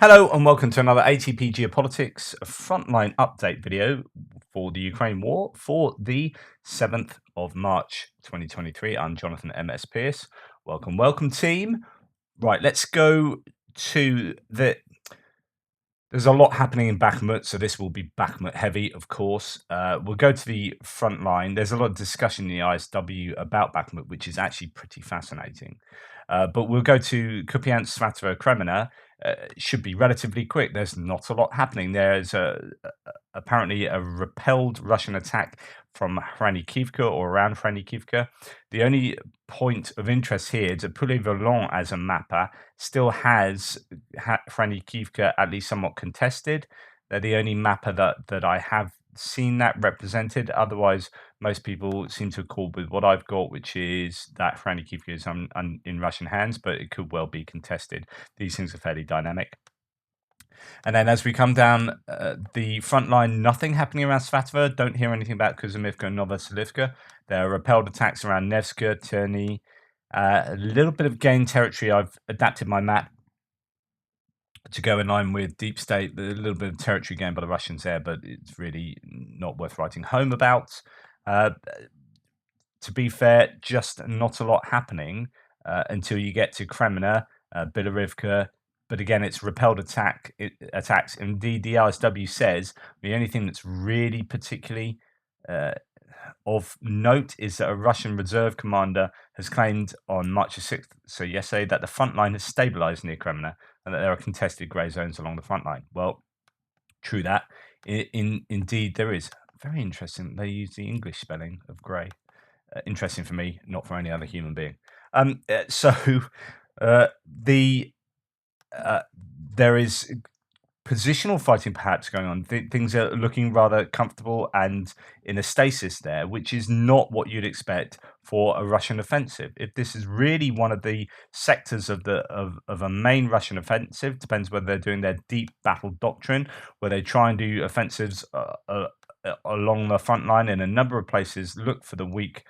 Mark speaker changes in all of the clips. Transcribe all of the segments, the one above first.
Speaker 1: Hello and welcome to another ATP Geopolitics Frontline update video for the Ukraine war for the 7th of March 2023. I'm Jonathan MS Pierce. Welcome team. Right, let's go to there's a lot happening in Bakhmut, so this will be Bakhmut heavy, of course. We'll go to the front line. There's a lot of discussion in the ISW about Bakhmut, which is actually pretty fascinating. But we'll go to Kupiansk, Svatovo, Kremina. Should be relatively quick. There's not a lot happening. There's apparently a repelled Russian attack from Hranikivka or around Hranikivka. The only point of interest here, to Poulet Volant as a mapper, still has Hranikivka at least somewhat contested. They're the only mapper that I have seen that represented. Otherwise, most people seem to accord with what I've got, which is that Hranikivka is in Russian hands, but it could well be contested. These things are fairly dynamic. And then as we come down the front line, nothing happening around Svatovo. Don't hear anything about Kuzumivka and Novoselivka. There are repelled attacks around Nevska, Terny. A little bit of gained territory. I've adapted my map to go in line with Deep State. A little bit of territory gained by the Russians there, but it's really not worth writing home about. To be fair, just not a lot happening until you get to Kremina, Bilorivka. But again, it's repelled attacks. Indeed, the RSW says the only thing that's really particularly of note is that a Russian reserve commander has claimed on March 6th, so yesterday, that the front line has stabilized near Kremina and that there are contested grey zones along the front line. Well, true that. Indeed, there is. Very interesting. They use the English spelling of grey. Interesting for me, not for any other human being. There is positional fighting perhaps going on. Things are looking rather comfortable and in a stasis there, which is not what you'd expect for a Russian offensive. If this is really one of the sectors of a main Russian offensive, depends whether they're doing their deep battle doctrine, where they try and do offensives along the front line in a number of places, look for the weak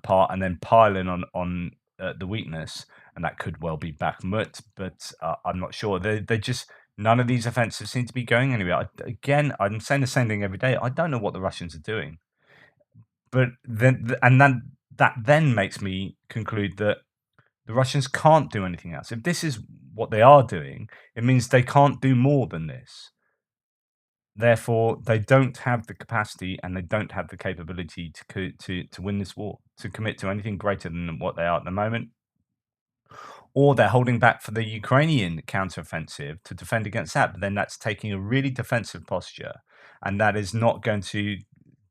Speaker 1: part and then pile in on the weakness, and that could well be Bakhmut, but I'm not sure. They just none of these offensives seem to be going anywhere. Again, I'm saying the same thing every day. I don't know what the Russians are doing, but that then makes me conclude that the Russians can't do anything else. If this is what they are doing, it means they can't do more than this. Therefore, they don't have the capacity and they don't have the capability to win this war, to commit to anything greater than what they are at the moment. Or they're holding back for the Ukrainian counteroffensive to defend against that. But then that's taking a really defensive posture, and that is not going to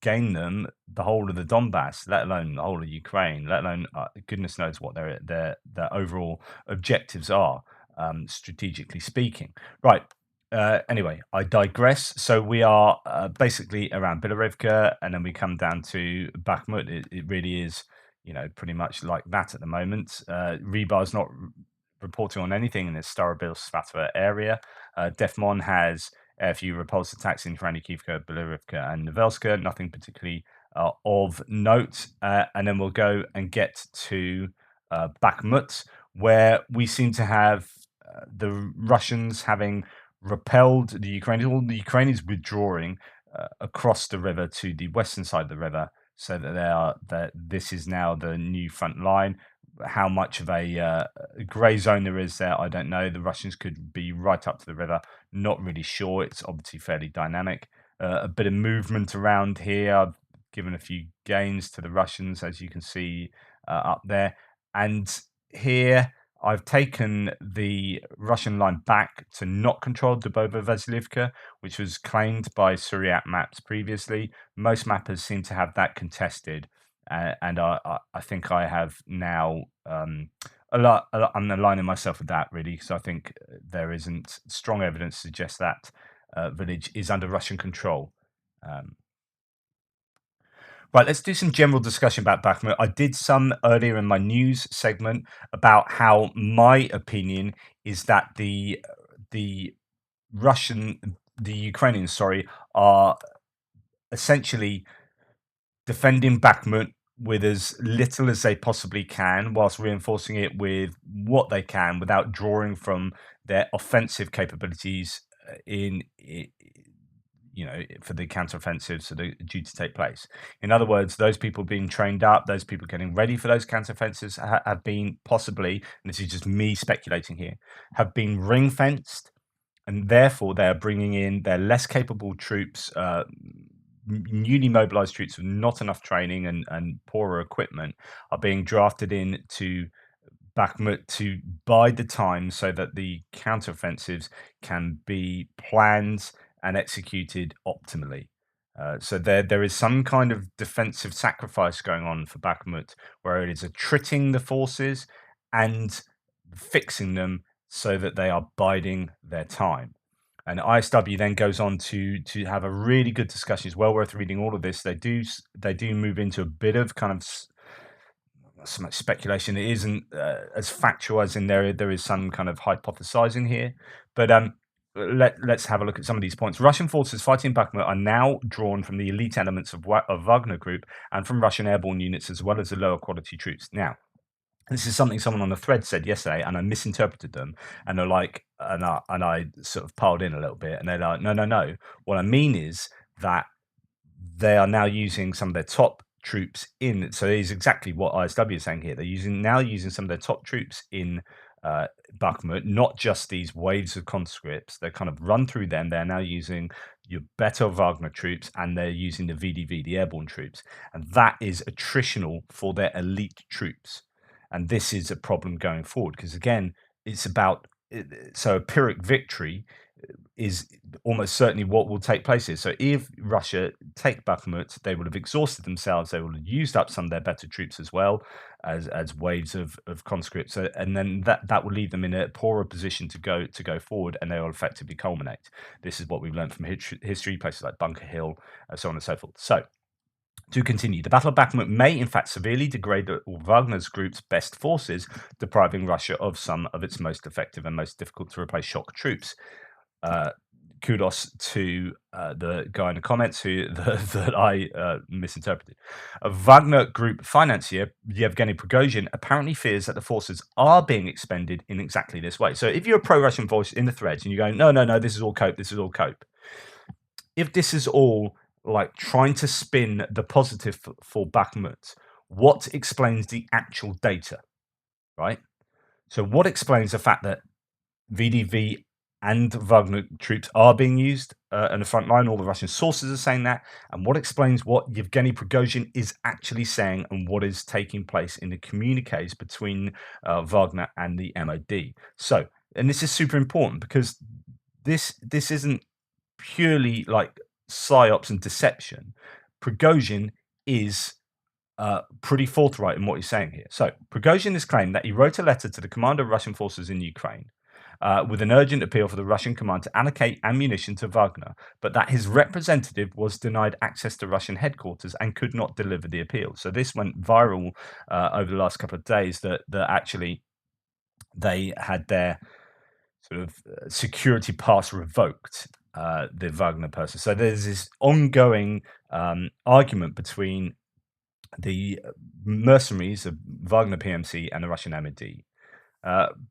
Speaker 1: gain them the whole of the Donbass, let alone the whole of Ukraine, let alone goodness knows what their overall objectives are, strategically speaking. Right. Anyway, I digress. So we are basically around Bilorivka, and then we come down to Bakhmut. It really is, pretty much like that at the moment. Rebar's not reporting on anything in the Starobil-Svatovo area. Defmon has a few repulse attacks in Hranikivka, Bilorivka, and Novelska. Nothing particularly of note. And then we'll go and get to Bakhmut, where we seem to have the Russians having repelled the Ukrainians. All the Ukrainians withdrawing across the river to the western side of the river, so that this is now the new front line. How much of a grey zone there is there, I don't know. The Russians could be right up to the river. Not really sure. It's obviously fairly dynamic. A bit of movement around here. I've given a few gains to the Russians, as you can see up there. And here I've taken the Russian line back to not control Dubovo-Vasilivka, which was claimed by Suryat maps previously. Most mappers seem to have that contested, and I think I have now I'm aligning myself with that, really, because I think there isn't strong evidence to suggest that village is under Russian control. Right, let's do some general discussion about Bakhmut. I did some earlier in my news segment about how my opinion is that the Ukrainians, sorry, are essentially defending Bakhmut with as little as they possibly can, whilst reinforcing it with what they can without drawing from their offensive capabilities for the counteroffensives that are due to take place. In other words, those people being trained up, those people getting ready for those counteroffensives have been possibly, and this is just me speculating here, have been ring fenced, and therefore they're bringing in their less capable troops, newly mobilized troops with not enough training and poorer equipment are being drafted in to Bakhmut to bide the time so that the counteroffensives can be planned and executed optimally. So there is some kind of defensive sacrifice going on for Bakhmut, where it is attriting the forces and fixing them so that they are biding their time. And ISW then goes on to have a really good discussion. It's well worth reading all of this. They do move into a bit of kind of so much speculation. It isn't as factual as in there is some kind of hypothesizing here. But let's have a look at some of these points. Russian forces fighting Bakhmut are now drawn from the elite elements of Wagner Group and from Russian airborne units as well as the lower quality troops. Now, this is something someone on the thread said yesterday, and I misinterpreted them. And they're like, and I sort of piled in a little bit, and they're like, no, no, no. What I mean is that they are now using some of their top troops in. So it is exactly what ISW is saying here. They're using some of their top troops in uh, Bakhmut, not just these waves of conscripts. They kind of run through them. They're now using your better Wagner troops, and they're using the VDV, the airborne troops, and that is attritional for their elite troops. And this is a problem going forward because again, it's about so a Pyrrhic victory is almost certainly what will take place here. So if Russia take Bakhmut, they will have exhausted themselves. They will have used up some of their better troops as well as waves of conscripts, and then that will leave them in a poorer position to go forward, and they will effectively culminate. This is what we've learned from history, places like Bunker Hill, so on and so forth. So. To continue, the Battle of Bakhmut may in fact severely degrade Wagner's group's best forces, depriving Russia of some of its most effective and most difficult to replace shock troops. Uh, Kudos to the guy in the comments that I misinterpreted. A Wagner Group financier, Yevgeny Prigozhin, apparently fears that the forces are being expended in exactly this way. So if you're a pro-Russian voice in the threads and you're going, no, no, no, this is all cope, this is all cope. If this is all like trying to spin the positive for Bakhmut, what explains the actual data, right? So what explains the fact that VDV and Wagner troops are being used in the front line? All the Russian sources are saying that. And what explains what Yevgeny Prigozhin is actually saying and what is taking place in the communiques between Wagner and the MOD? So, and this is super important because this isn't purely like psyops and deception. Prigozhin is pretty forthright in what he's saying here. So, Prigozhin has claimed that he wrote a letter to the commander of Russian forces in Ukraine with an urgent appeal for the Russian command to allocate ammunition to Wagner, but that his representative was denied access to Russian headquarters and could not deliver the appeal. So, this went viral over the last couple of days that actually they had their sort of security pass revoked, the Wagner person. So there's this ongoing argument between the mercenaries of Wagner PMC and the Russian MOD.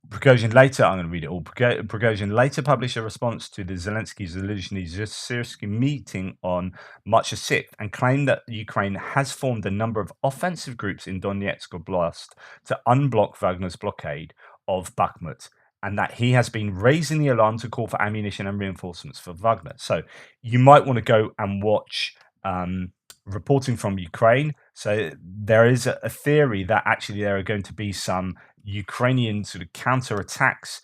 Speaker 1: Prigozhin later, I'm going to read it all. Prigozhin later published a response to the Zelensky-Zelensky meeting on March the 6th and claimed that Ukraine has formed a number of offensive groups in Donetsk Oblast to unblock Wagner's blockade of Bakhmut, and that he has been raising the alarm to call for ammunition and reinforcements for Wagner. So you might want to go and watch reporting from Ukraine. So there is a theory that actually there are going to be some Ukrainian sort of counterattacks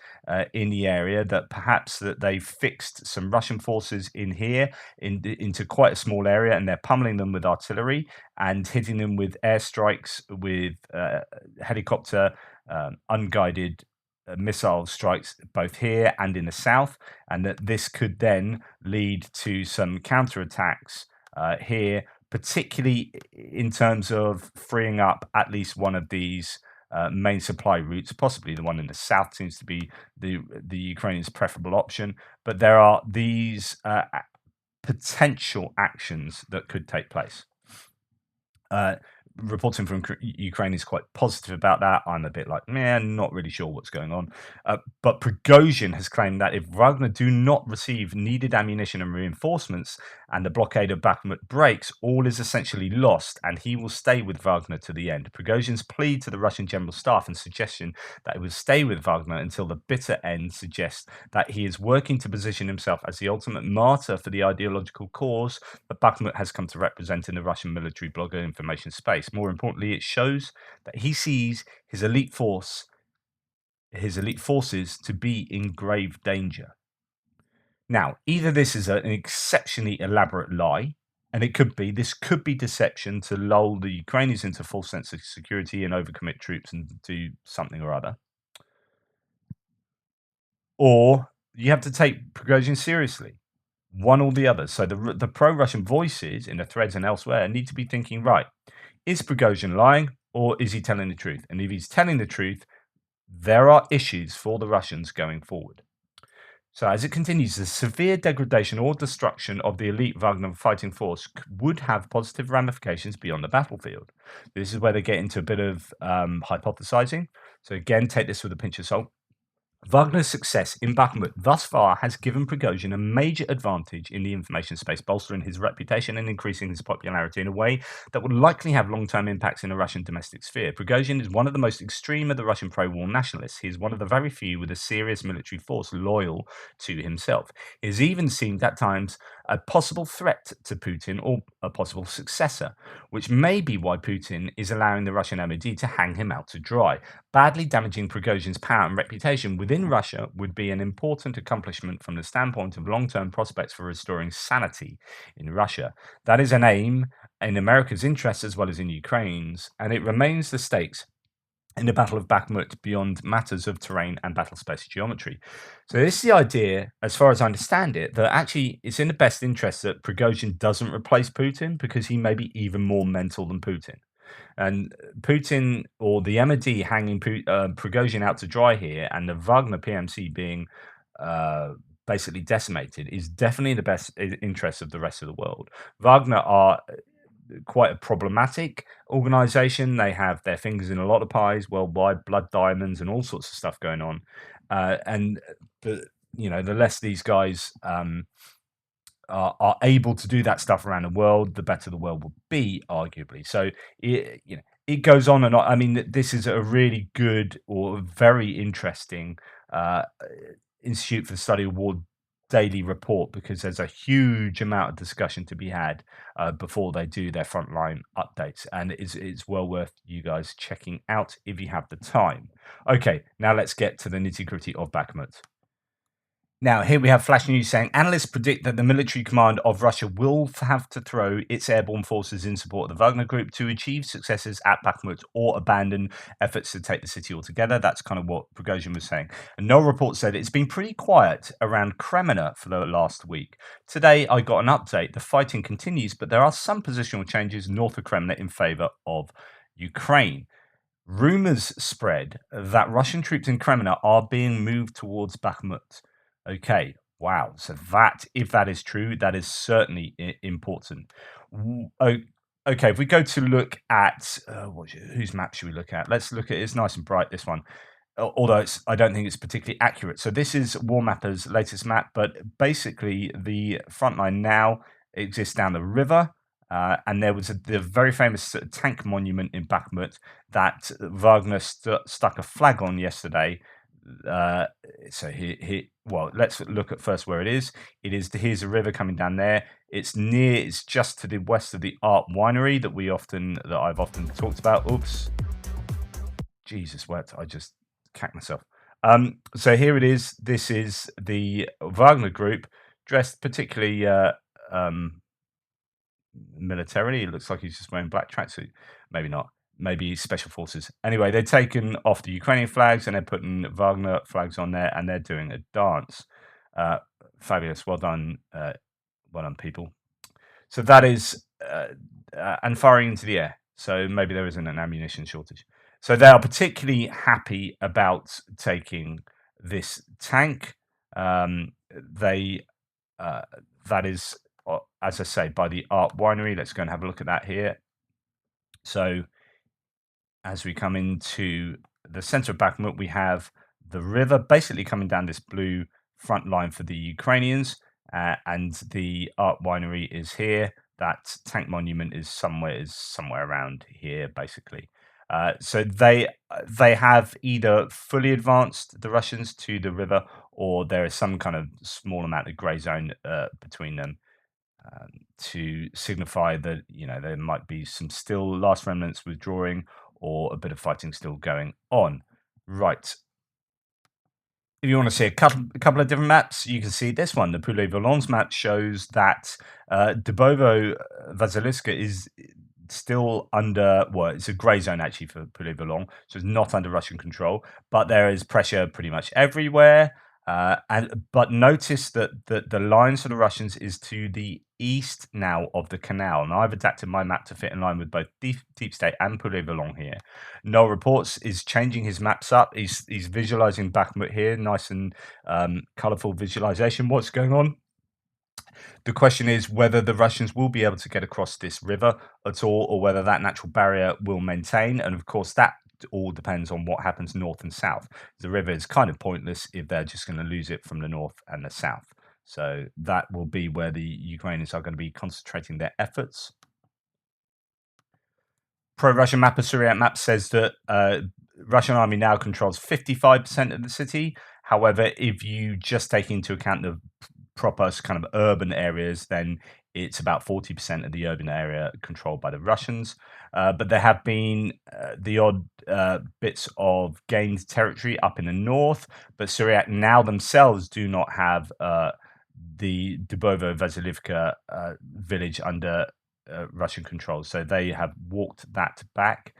Speaker 1: in the area, that perhaps that they've fixed some Russian forces in here into quite a small area, and they're pummeling them with artillery and hitting them with airstrikes, with helicopter unguided missile strikes both here and in the south, and that this could then lead to some counterattacks here, particularly in terms of freeing up at least one of these main supply routes. Possibly the one in the south seems to be the Ukrainians' preferable option, but there are these potential actions that could take place. reporting from Ukraine is quite positive about that. I'm a bit like, man, not really sure what's going on. But Prigozhin has claimed that if Wagner do not receive needed ammunition and reinforcements, and the blockade of Bakhmut breaks, all is essentially lost, and he will stay with Wagner to the end. Prigozhin's plea to the Russian General Staff and suggestion that he will stay with Wagner until the bitter end suggests that he is working to position himself as the ultimate martyr for the ideological cause that Bakhmut has come to represent in the Russian military blogger information space. More importantly, it shows that he sees his elite forces to be in grave danger. Now, either this is an exceptionally elaborate lie, and this could be deception to lull the Ukrainians into a false sense of security and overcommit troops and do something or other, or you have to take Prigozhin seriously. One or the other. So the pro-Russian voices in the threads and elsewhere need to be thinking, right, is Prigozhin lying or is he telling the truth? And if he's telling the truth, there are issues for the Russians going forward. So as it continues, the severe degradation or destruction of the elite Wagner fighting force would have positive ramifications beyond the battlefield. This is where they get into a bit of hypothesizing. So again, take this with a pinch of salt. Wagner's success in Bakhmut thus far has given Prigozhin a major advantage in the information space, bolstering his reputation and increasing his popularity in a way that would likely have long-term impacts in the Russian domestic sphere. Prigozhin is one of the most extreme of the Russian pro-war nationalists. He is one of the very few with a serious military force loyal to himself. He has even seemed at times a possible threat to Putin or a possible successor, which may be why Putin is allowing the Russian MOD to hang him out to dry. Badly damaging Prigozhin's power and reputation within Russia would be an important accomplishment from the standpoint of long-term prospects for restoring sanity in Russia. That is an aim in America's interests as well as in Ukraine's, and it remains the stakes in the Battle of Bakhmut beyond matters of terrain and battle space geometry. So this is the idea, as far as I understand it, that actually it's in the best interest that Prigozhin doesn't replace Putin because he may be even more mental than Putin. And Putin or the MOD hanging Prigozhin out to dry here, and the Wagner PMC being basically decimated, is definitely in the best interest of the rest of the world. Wagner are quite a problematic organization. They have their fingers in a lot of pies worldwide, blood diamonds, and all sorts of stuff going on. And the less these guys are able to do that stuff around the world, the better the world will be, arguably. So it goes on and on. I mean, this is a really good or very interesting Institute for the Study of War daily report, because there's a huge amount of discussion to be had before they do their frontline updates, and it's well worth you guys checking out if you have the time. Okay, now let's get to the nitty-gritty of Bakhmut. Now, here we have flash news saying analysts predict that the military command of Russia will have to throw its airborne forces in support of the Wagner Group to achieve successes at Bakhmut or abandon efforts to take the city altogether. That's kind of what Prigozhin was saying. And no report said it's been pretty quiet around Kremina for the last week. Today, I got an update. The fighting continues, but there are some positional changes north of Kremina in favor of Ukraine. Rumors spread that Russian troops in Kremina are being moved towards Bakhmut. Okay, wow. So if that is true, that is certainly important. Okay, if we go to look at whose map should we look at? Let's look at it's nice and bright. This one, although I don't think it's particularly accurate. So this is Warmapper's latest map, but basically the Frontline now exists down the river. And there was the very famous tank monument in Bakhmut that Wagner stuck a flag on yesterday. So well, let's look at first where it is. Here's a river coming down there. It's just to the west of the Art Winery that I've often talked about. Oops, Jesus, what I just cacked myself. So here it is. This is the Wagner group dressed particularly militarily. It looks like he's just wearing black tracksuit. Maybe not. Maybe special forces. Anyway, they've taken off the Ukrainian flags and they're putting Wagner flags on there, and they're doing a dance. Fabulous. Well done, people. So that is and firing into the air. So maybe there isn't an ammunition shortage. So they are particularly happy about taking this tank. That is, as I say, by the Art Winery. Let's go and have a look at that here. So as we come into the center of Bakhmut, we have the river basically coming down this blue front line for the Ukrainians, and the art winery is here. That tank monument is somewhere around here, basically. So they have either fully advanced the Russians to the river, or there is some kind of small amount of grey zone between them, to signify that there might be some still last remnants withdrawing or a bit of fighting still going on. Right. If you want to see a couple of different maps, you can see this one. The Poulet Volants map shows that Dubovo Vasilivka is still under, well, it's a grey zone actually for Poulet Volant, so it's not under Russian control, but there is pressure pretty much everywhere. But notice that the lines for the Russians is to the east now of the canal, and I've adapted my map to fit in line with both Deep State and Poulet Volant here. Noel Reports is changing his maps up. He's visualizing Bakhmut here, nice and colorful visualization. What's going on? The question is whether the Russians will be able to get across this river at all, or whether that natural barrier will maintain. And of course, that all depends on what happens north and south. The river is kind of pointless if they're just going to lose it from the north and the south. So that will be where the Ukrainians are going to be concentrating their efforts. Pro-Russian map of Syriac map says that Russian army now controls 55% of the city. However, if you just take into account the proper kind of urban areas, then it's about 40% of the urban area controlled by the Russians. But there have been the odd bits of gained territory up in the north, but Syriac now themselves do not have the Dubovo Vasilivka village under Russian control. So they have walked that back.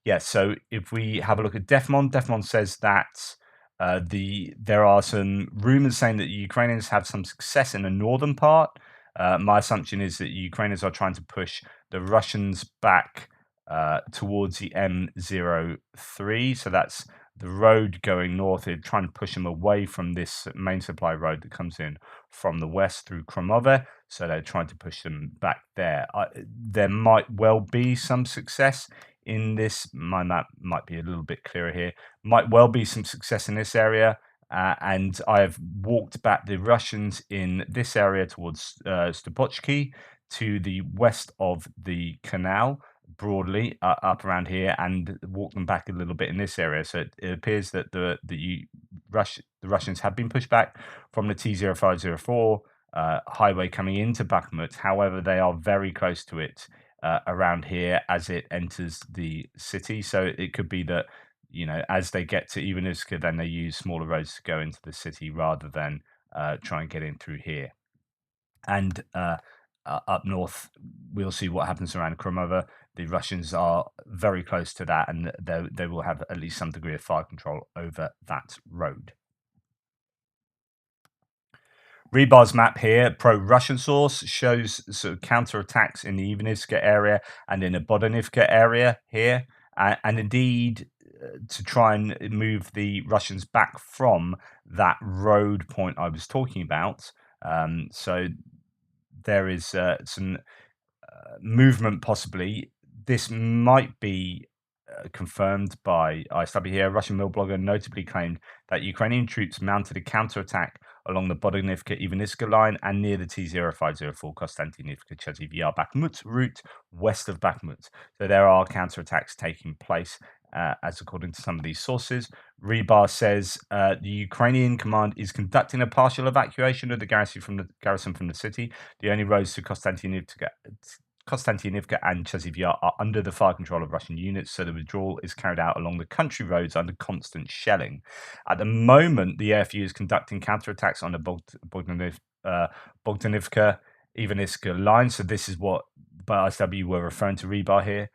Speaker 1: Yeah, so if we have a look at Defmon says that there are some rumors saying that the Ukrainians have some success in the northern part. My assumption is that Ukrainians are trying to push the Russians back towards the M03. So that's the road going north. They're trying to push them away from this main supply road that comes in from the west through Kromove. So they're trying to push them back there. There might well be some success in this. My map might be a little bit clearer here. Might well be some success in this area. And I've walked back the Russians in this area towards Stopochki to the west of the canal, broadly up around here, and walk them back a little bit in this area. So it appears that the Russians have been pushed back from the T0504 highway coming into Bakhmut. However, they are very close to it around here as it enters the city. So it could be that as they get to Ivanivska, then they use smaller roads to go into the city rather than try and get in through here. And up north, we'll see what happens around Kromova. The Russians are very close to that, and they will have at least some degree of fire control over that road. Rebar's map here, pro-Russian source, shows sort of counterattacks in the Ivanivska area and in the Bodanivka area here, and indeed to try and move the Russians back from that road point I was talking about. So there is some movement possibly. This might be confirmed by ISW here. A Russian mill blogger notably claimed that Ukrainian troops mounted a counterattack along the Bodanivka-Ivanivska line and near the T0504 Konstantinivka-Chasiv Yar Bakhmut route west of Bakhmut. So there are counterattacks taking place, as according to some of these sources. Rebar says the Ukrainian command is conducting a partial evacuation of the garrison from the city. The only roads to Konstantinivka and Chasiv Yar are under the fire control of Russian units, so the withdrawal is carried out along the country roads under constant shelling. At the moment, the AFU is conducting counterattacks on the Bogdanivka Ivanivska line, so this is what by ISW were referring to Rebar here,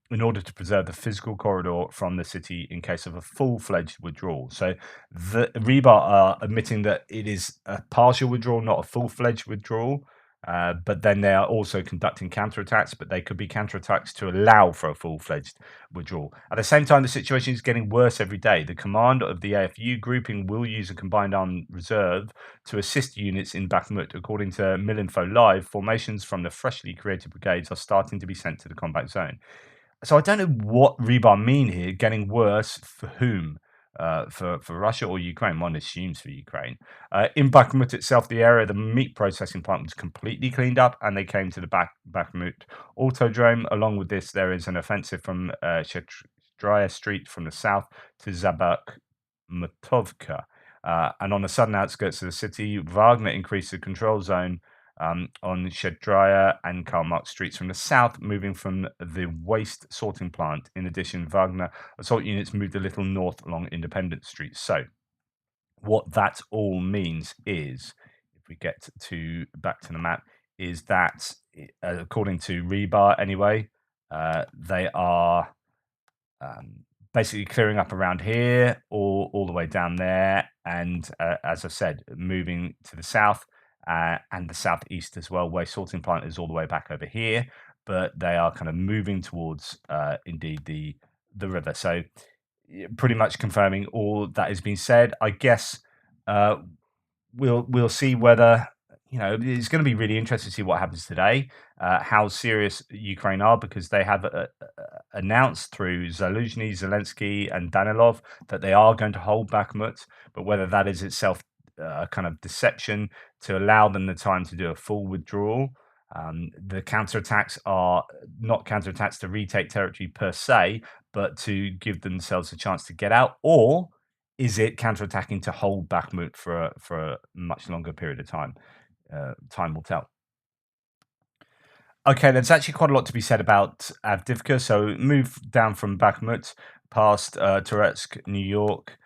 Speaker 1: in order to preserve the physical corridor from the city in case of a full-fledged withdrawal. So the Rebar are admitting that it is a partial withdrawal, not a full-fledged withdrawal. But then they are also conducting counterattacks, but they could be counterattacks to allow for a full-fledged withdrawal. At the same time, the situation is getting worse every day. The command of the AFU grouping will use a combined armed reserve to assist units in Bakhmut. According to Milinfo Live, formations from the freshly created brigades are starting to be sent to the combat zone. So I don't know what rebar mean here. Getting worse for whom? For Russia or Ukraine? One assumes for Ukraine. In Bakhmut itself, the area of the meat processing plant was completely cleaned up, and they came to the Bakhmut autodrome. Along with this, there is an offensive from Shetraya Street from the south to Mutovka. And on the southern outskirts of the city, Wagner increased the control zone on Shedraya and Karl Marx streets from the south, moving from the waste sorting plant. In addition, Wagner assault units moved a little north along Independence Street. So, what that all means is, if we get to back to the map, is that according to Rebar, anyway, they are basically clearing up around here, all the way down there, and as I said, moving to the south and the southeast as well. Waste sorting plant is all the way back over here, but they are kind of moving towards indeed the river. So pretty much confirming all that has been said. I guess uh, we'll see whether it's going to be really interesting to see what happens today, how serious Ukraine are, because they have announced through Zaluzhny, Zelensky, and Danilov that they are going to hold Bakhmut, but whether that is itself a kind of deception to allow them the time to do a full withdrawal. The counterattacks are not counterattacks to retake territory per se, but to give themselves a chance to get out, or is it counterattacking to hold Bakhmut for a much longer period of time? Time will tell. Okay, there's actually quite a lot to be said about Avdivka. So move down from Bakhmut past Toretsk, New York,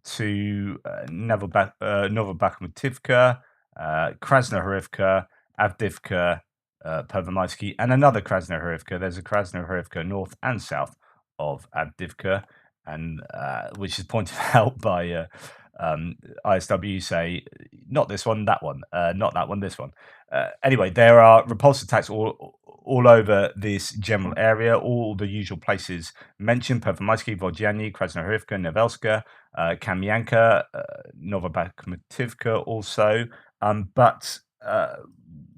Speaker 1: to Novobakhmutivka, Krasnohorivka, Avdivka, Pervomaisky, and another Krasnohorivka. There's a Krasnohorivka north and south of Avdivka, and which is pointed out by ISW. Say not this one, that one, not that one, this one. Anyway, there are repulse attacks all over this general area, all the usual places mentioned: Pervomaisky, Vodyany, Krasnohorivka, Nevelska, Kamyanka, Novobakhmutivka also. But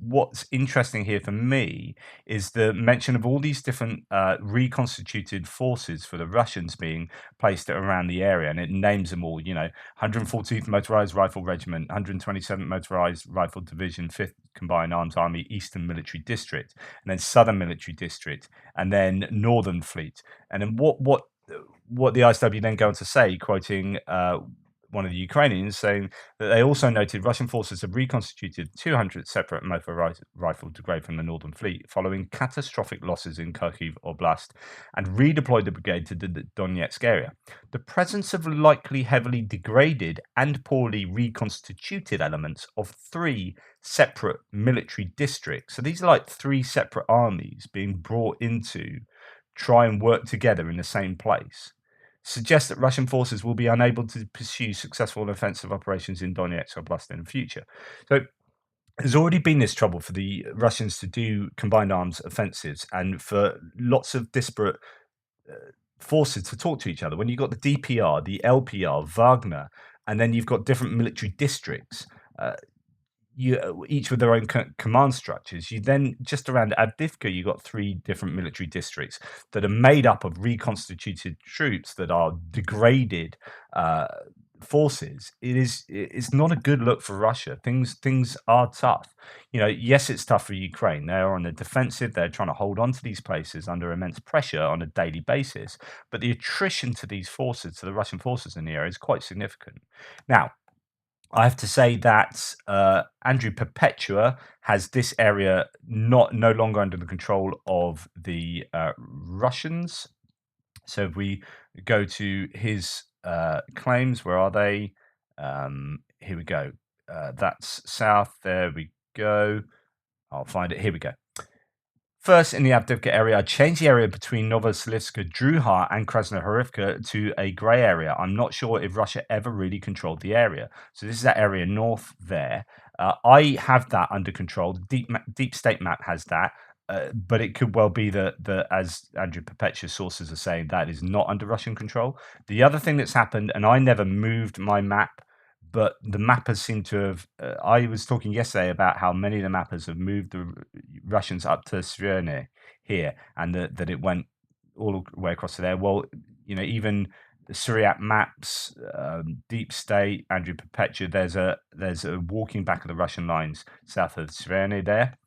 Speaker 1: what's interesting here for me is the mention of all these different reconstituted forces for the Russians being placed around the area, and it names them all. 114th Motorized Rifle Regiment, 127th Motorized Rifle Division, 5th Combined Arms Army, Eastern Military District, and then Southern Military District, and then Northern Fleet. And then what the ISW then go on to say, quoting one of the Ukrainians, saying that they also noted Russian forces have reconstituted 200 separate motorized rifle brigade from the Northern Fleet following catastrophic losses in Kharkiv Oblast, and redeployed the brigade to the Donetsk area. The presence of likely heavily degraded and poorly reconstituted elements of 3 separate military districts. So these are like 3 separate armies being brought into try and work together in the same place, suggests that Russian forces will be unable to pursue successful offensive operations in Donetsk Oblast in the future. So there's already been this trouble for the Russians to do combined arms offensives and for lots of disparate forces to talk to each other. When you've got the DPR, the LPR, Wagner, and then you've got different military districts, each with their own command structures. You then, just around Avdivka, you got 3 different military districts that are made up of reconstituted troops that are degraded forces. It's not a good look for Russia. Things are tough. Yes, it's tough for Ukraine. They're on the defensive. They're trying to hold on to these places under immense pressure on a daily basis. But the attrition to these forces, to the Russian forces in the area, is quite significant. Now, I have to say that Andrew Perpetua has this area no longer under the control of the Russians. So if we go to his claims, where are they? Here we go. That's south. There we go. I'll find it. Here we go. first in the Avdiivka area, changed the area between Novosibirsk, Druha, and Krasnohorivka to a grey area. I'm not sure if Russia ever really controlled the area. So this is that area north there. I have that under control. Deep State map has that. But it could well be that, as Andrew Perpetua's sources are saying, that is not under Russian control. The other thing that's happened, and I never moved my map, but the mappers seem to have. I was talking yesterday about how many of the mappers have moved the Russians up to Sverne here, and that it went all the way across to there. Well, even the Syriac maps, Deep State, Andrew Perpetua. There's a walking back of the Russian lines south of Sverne there.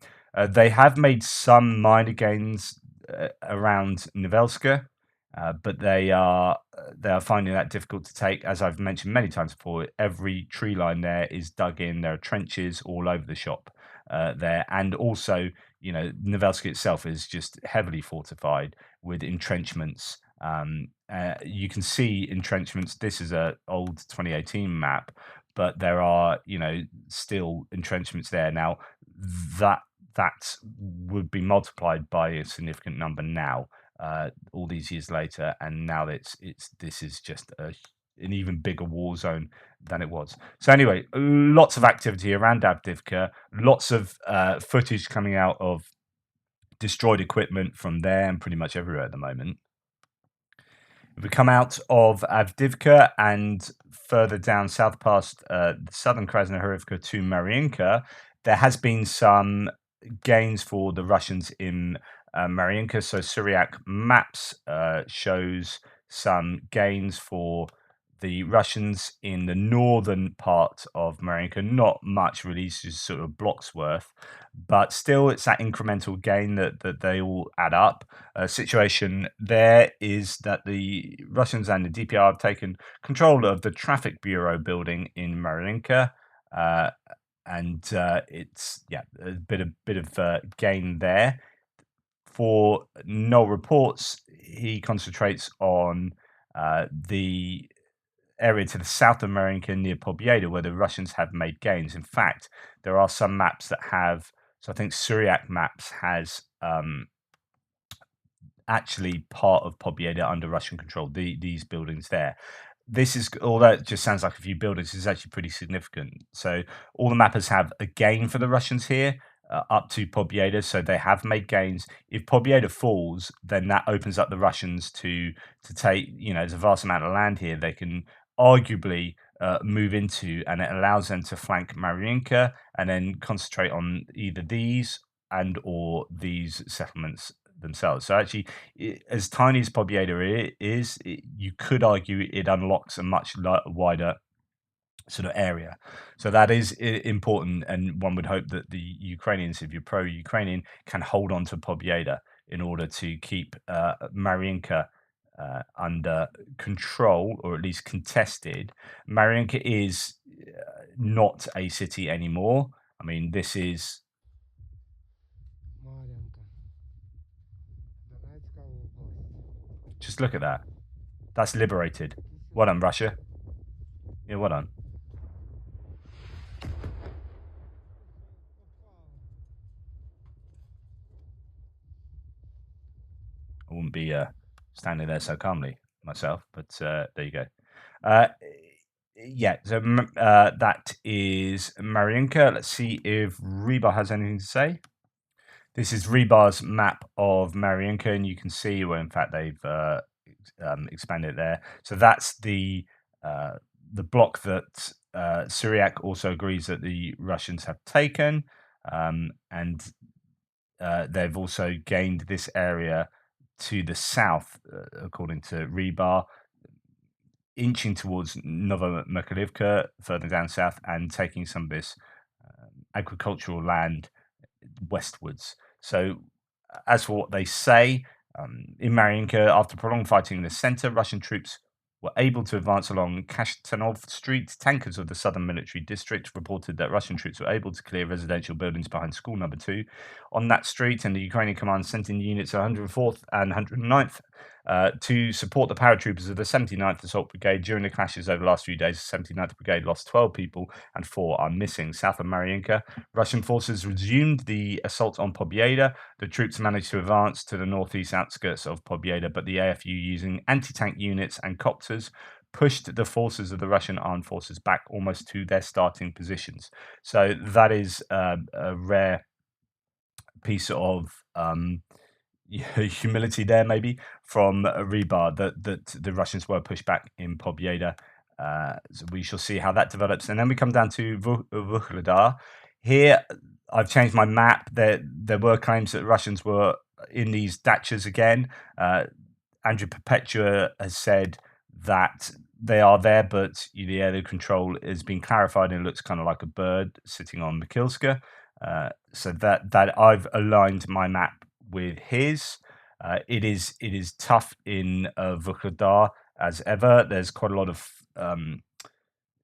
Speaker 1: They have made some minor gains around Novelska, but they are finding that difficult to take. As I've mentioned many times before, every tree line there is dug in. There are trenches all over the shop there, and also Novelska itself is just heavily fortified with entrenchments. You can see entrenchments. This is a old 2018 map, but there are still entrenchments there now. That would be multiplied by a significant number now, all these years later, and now this is just an even bigger war zone than it was. So anyway, lots of activity around Avdiivka, lots of footage coming out of destroyed equipment from there and pretty much everywhere at the moment. If we come out of Avdiivka and further down south past southern Krasnohorivka to Mariinka, there has been some gains for the Russians in Mariinka. So Syriac maps shows some gains for the Russians in the northern part of Mariinka. Not much really, just sort of blocks worth, but still it's that incremental gain that they all add up. Situation there is that the Russians and the DPR have taken control of the traffic bureau building in Mariinka. And it's a bit of gain there. For Null reports, he concentrates on the area to the south of Mariinka near Pobieda, where the Russians have made gains. In fact, there are some maps that have. So I think Syriac maps has actually part of Pobieda under Russian control. These buildings there. This is, although it just sounds like a few buildings, this is actually pretty significant. So all the mappers have a gain for the Russians here up to Pobieda, so they have made gains. If Pobieda falls, then that opens up the Russians to take, there's a vast amount of land here they can arguably move into, and it allows them to flank Mariinka and then concentrate on either these and or these settlements themselves. So actually, as tiny as Pobieda is, you could argue it unlocks a much wider sort of area. So that is important, and one would hope that the Ukrainians, if you're pro-Ukrainian, can hold on to Pobieda in order to keep Mariinka under control, or at least contested. Mariinka is not a city anymore. I mean, this is. Just look at that. That's liberated. Well done, Russia. Yeah, well done. I wouldn't be standing there so calmly myself, but there you go. Yeah, so that is Mariinka. Let's see if Rebar has anything to say. This is Rebar's map of Mariinka, and you can see where, in fact, they've expanded it there. So that's the block that Syriac also agrees that the Russians have taken, and they've also gained this area to the south, according to Rebar, inching towards Novomykhailivka further down south and taking some of this agricultural land westwards. So as for what they say, in Mariinka, after prolonged fighting in the center, Russian troops were able to advance along Kashtanov Street. Tankers of the Southern Military District reported that Russian troops were able to clear residential buildings behind School Number 2 on that street, and the Ukrainian command sent in units 104th and 109th to support the paratroopers of the 79th Assault Brigade. During the clashes over the last few days, the 79th Brigade lost 12 people and 4 are missing. South of Mariinka, Russian forces resumed the assault on Pobjeda. The troops managed to advance to the northeast outskirts of Pobjeda, but the AFU, using anti-tank units and copters, pushed the forces of the Russian armed forces back almost to their starting positions. So that is a rare piece of humility there, maybe from Rebar, that the Russians were pushed back in Pobjeda. So we shall see how that develops. And then we come down to Vuhledar. Here, I've changed my map. There were claims that the Russians were in these dachas again. Andrew Perpetua has said that they are there, but the area control has been clarified and it looks kind of like a bird sitting on Mikilska. So that I've aligned my map with his. It is tough in Vuhledar as ever. There's quite a lot of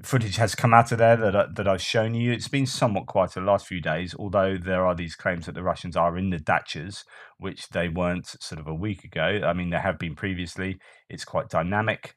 Speaker 1: footage has come out of there that I've shown you. It's been somewhat quiet the last few days, although there are these claims that the Russians are in the dachas, which they weren't sort of a week ago. I mean, they have been previously. It's quite dynamic.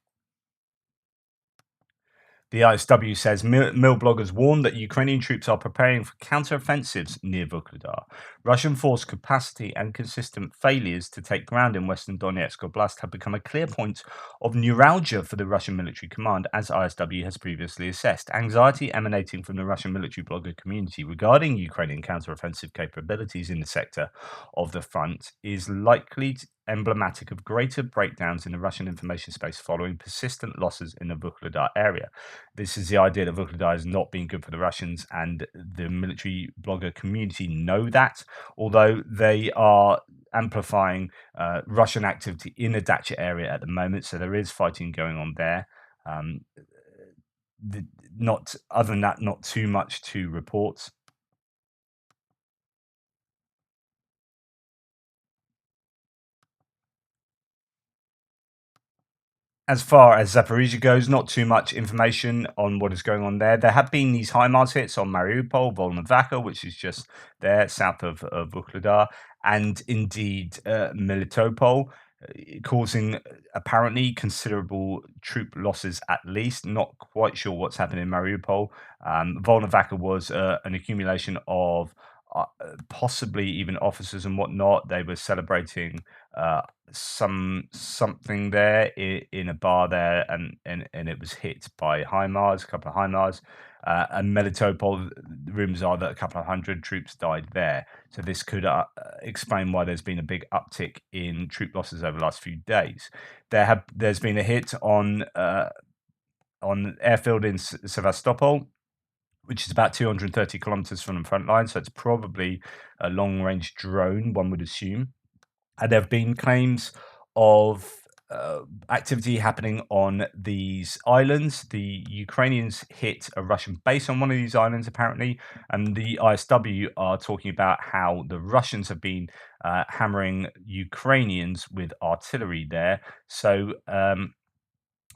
Speaker 1: The ISW says mill bloggers warn that Ukrainian troops are preparing for counter-offensives near Vuhledar. Russian force capacity and consistent failures to take ground in western Donetsk Oblast have become a clear point of neuralgia for the Russian military command, as ISW has previously assessed. Anxiety emanating from the Russian military blogger community regarding Ukrainian counter-offensive capabilities in the sector of the front is likely emblematic of greater breakdowns in the Russian information space following persistent losses in the Vuhledar area. This is the idea that Vuhledar has not been good for the Russians, and the military blogger community know that, although they are amplifying Russian activity in the Dacha area at the moment, so there is fighting going on there. Not other than that, not too much to report. As far as Zaporizhia goes, not too much information on what is going on there. There have been these HIMARS hits on Mariupol, Volnovakha, which is just there south of Vuhledar, and indeed Melitopol, causing apparently considerable troop losses at least. Not quite sure what's happening in Mariupol. Volnovakha was an accumulation of possibly even officers and whatnot. They were celebrating something there in a bar there, and it was hit by HIMARS, a couple of HIMARS. And Melitopol, the rumors are that a couple of hundred troops died there. So this could explain why there's been a big uptick in troop losses over the last few days. There's been a hit on airfield in Sevastopol, which is about 230 kilometers from the front line. So it's probably a long-range drone, one would assume. And there have been claims of activity happening on these islands. The Ukrainians hit a Russian base on one of these islands, apparently, and the ISW are talking about how the Russians have been hammering Ukrainians with artillery there. So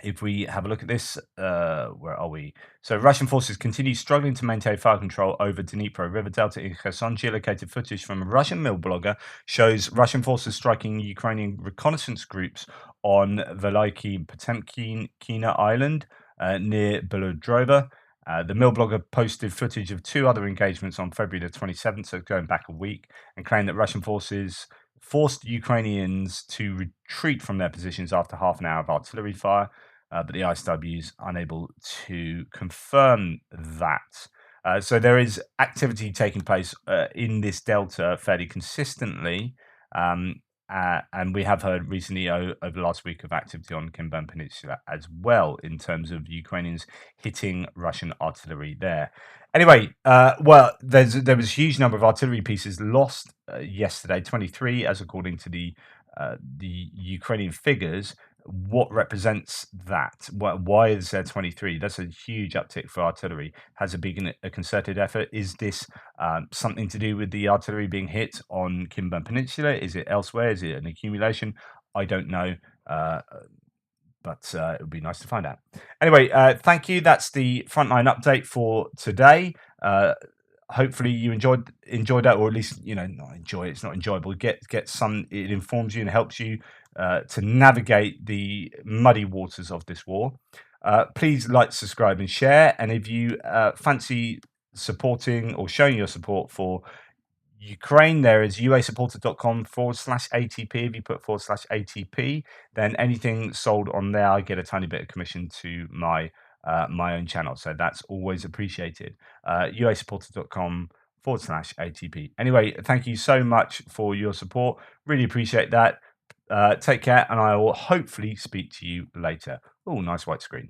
Speaker 1: if we have a look at this, where are we? So Russian forces continue struggling to maintain fire control over Dnipro River Delta in Kherson. Geolocated footage from a Russian mill blogger shows Russian forces striking Ukrainian reconnaissance groups on Veliki Potemkina Island near Belodrova. The mill blogger posted footage of 2 other engagements on February the 27th, so going back a week, and claimed that Russian forces forced Ukrainians to retreat from their positions after half an hour of artillery fire, but the ISW is unable to confirm that. So there is activity taking place in this delta fairly consistently, and we have heard recently over the last week of activity on Kinburn Peninsula as well, in terms of Ukrainians hitting Russian artillery there. Anyway, well, there was a huge number of artillery pieces lost yesterday, 23, as according to the Ukrainian figures. What represents that? Why is there 23? That's a huge uptick for artillery. Has it been a concerted effort? Is this something to do with the artillery being hit on Kinburn Peninsula? Is it elsewhere? Is it an accumulation? I don't know. But it would be nice to find out. Anyway, thank you. That's the Frontline update for today. Hopefully you enjoyed that, or at least not enjoy it. It's not enjoyable. Get some. It informs you and helps you to navigate the muddy waters of this war. Please like, subscribe, and share. And if you fancy supporting or showing your support for Ukraine, there is uasupporter.com/ATP. If you put /ATP, then anything sold on there, I get a tiny bit of commission to my own channel. So that's always appreciated. uasupporter.com/ATP. Anyway, thank you so much for your support. Really appreciate that. Take care, and I will hopefully speak to you later. Oh, nice white screen.